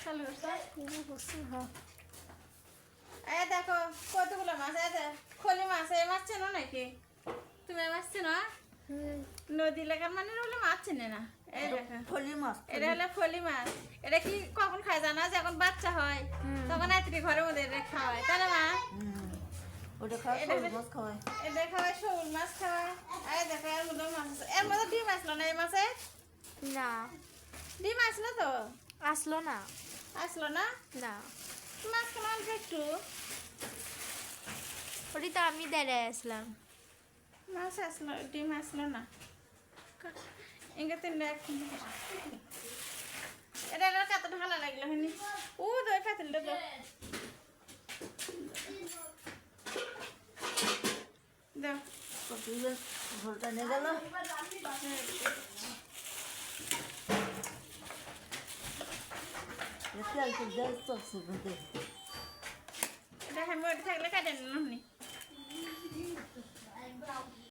চালু করছো হ্যাঁ। এই দেখো কতগুলো মাছ আছে, খলি মাছ। এই মাছ চেনো নাকি তুমি? মাছ চেনো? নদী এলাকার মানে হলে মাছ চেনে না। এই দেখো ফলি মাছ, এটা হলো ফলি মাছ। এটা কি কখন খায় জানা? যখন বাচ্চা হয় তখন এতটি ঘরের মধ্যে এটা খাওয়ায়, তাই না মা? ওটা খাওয়া শোল মাছ খাওয়ায়। এটা খাওয়ায়, শোল মাছ খাওয়ায়। এই দেখো এর মধ্যে মাছ আছে। এর মধ্যে ডিম আসলো না এই মাছে? না ডিম আসলো তো? আসলো না। আসলো না? না মাছ কেন অল্প একটু? ওটি তো আমি দাঁড়ায় আসলাম। মাছ আসলো, ডিম আসলো না। ইঙ্গে এটা কতটা ভালো লাগলো হয়নি? ও দই পাতিলটা তো দাও। ঝোলটা নিয়ে গেল। তেল তো দেয় চলছে কিন্তু। এটা আমি ওটা থাকলে কাটে নিলাম নি।